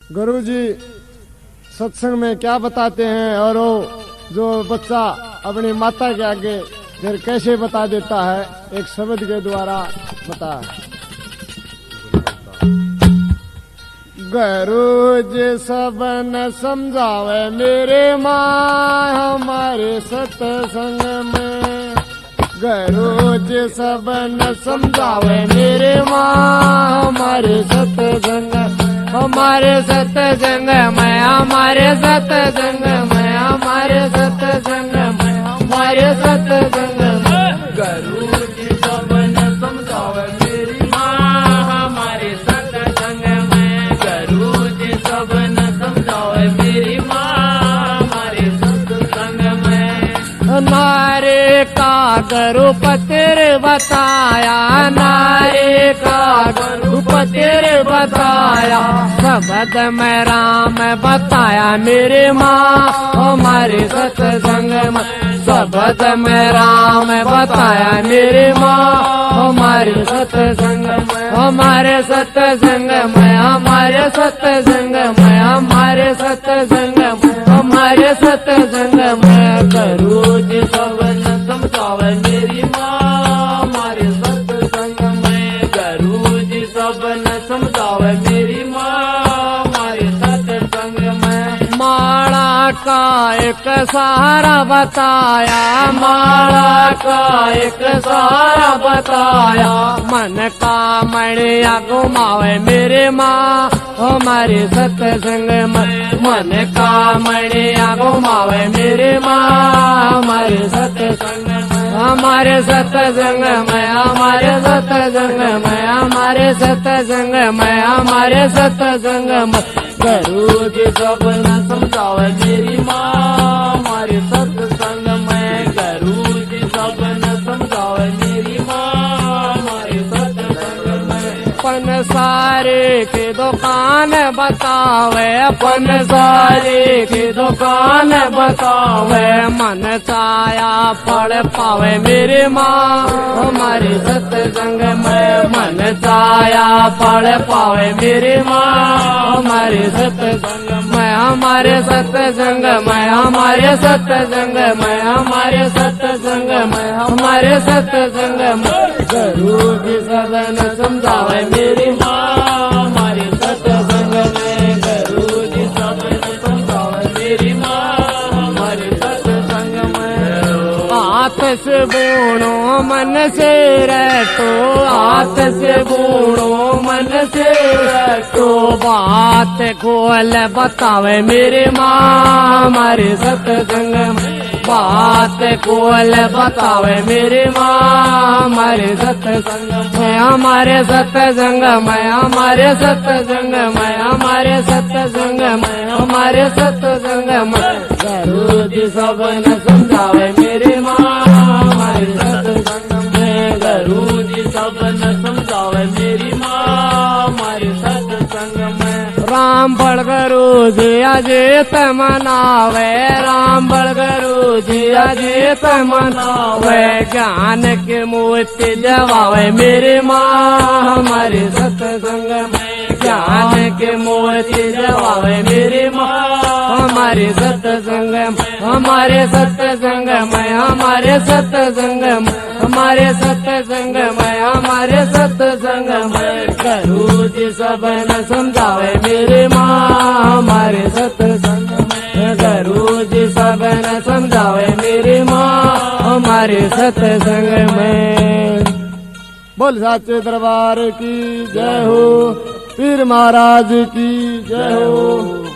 गुरुजी सत्संग में क्या बताते हैं और वो जो बच्चा अपनी माता के आगे फिर कैसे बता देता है, एक शब्द के द्वारा बता। गुरुजी सबन समझावे मेरे माँ हमारे सत्संग में। गुरुजी सबन समझावे मेरे माँ हमारे सत्संग, हमारे सत्संग में, हमारे सत्संग में, हमारे सत्संग में, हमारे सत्संग में। गुरुजी सबन समझावे मेरी माँ हमारे सत्संग में। गुरुजी सबन समझावे मेरी माँ हमारे सत्संग में। नारे का गुरु पत्र बताया, नारे का गुरु पत्र बताया, शब्द में राम बताया मेरे माँ हमारे सत्संग में। शब्द में राम बताया मेरे माँ हमारे सत्संग में, हमारे सत्संग में, हमारे सत्संग में, हमारे सत्संग में, हमारे सत्संग में। गुरुजी सबन समझावे मेरी माँ हमारे सत्संग में। गुरुजी सबन समझावे मेरी माँ हमारे सत्संग में। माला का एक सहारा बताया, माला का एक सहारा बताया, मन का मणिया घुमावे मेरे माँ हमारे सत्संग में। मन का मणिया घुमावे मेरे माँ हमारे सत्संग में, हमारे सत्संग में, हमारे सत्संग में, हमारे सत्संग में, हमारे सत्संग में। गुरुजी सबन समझावे मेरी माँ हमारे सत्संग में। गुरुजी सबन समझावे मेरी माँ हमारे सत्संग में। पनसारे की दुकान बतावे, पनसारे की दुकान बतावे, मन चाया पढ़ पावे मेरे माँ हमारे सत्संग में। मन चाया पढ़ पावे मेरे माँ हमारे सत्संग में, हमारे सत्संग में, हमारे सत्संग में, हमारे सत्संग में, हमारे सत्संग में। गुरुजी सबन समझावे मेरी माँ हमारे सत्संग में। गुरुजी सबन समझावे मेरी माँ हमारे सत्संग में। हाथ से बूढ़ो मन से रटो, हाथ से बूढ़ो मन से रटो, बात खोल बतावे मेरे माँ हमारे सत्संग में। बात खोल बतावे मेरे माँ हमारे सत्संग में, हमारे सत्संग में, हमारे सत्संग में, हमारे सत्संग में, हमारे सत्संग में। गुरुजी सबन समझावे मेरे माँ हमारे सत्संग में। गुरुजी सबन समझावे मेरी माँ हमारे सत्संग में। राम बड़ गुरुजी अजीत मनावे, राम बड़ गुरुजी अजीत मनावे, ज्ञान के मोती जवावे मेरे माँ हमारे सत्संग में। ज्ञान के मोती जवावे मेरे माँ हमारे सत्संग में, हमारे सत्संग में, हमारे सत्संग में, हमारे सत्संग में, हमारे सत्संग में। गुरुजी सबन समझावे मेरे माँ हमारे सत्संग में। गुरुजी सबन समझावे मेरे माँ हमारे सत्संग में। बोल साचे दरबार की जय हो, पीर महाराज की जय हो।